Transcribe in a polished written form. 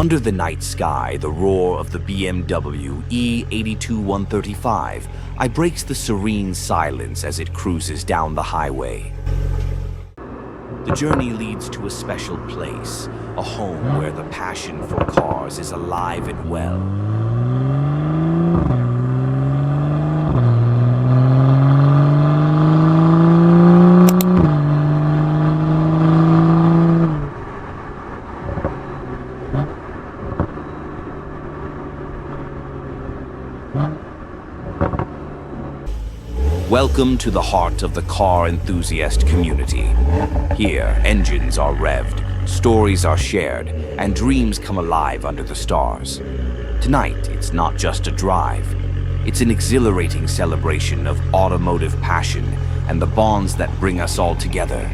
Under the night sky, the roar of the BMW e82 135i breaks the serene silence as it cruises down the highway. The journey leads to a special place, a home where the passion for cars is alive and well. Welcome to the heart of the car enthusiast community. Here, engines are revved, stories are shared, and dreams come alive under the stars. Tonight, it's not just a drive. It's an exhilarating celebration of automotive passion and the bonds that bring us all together.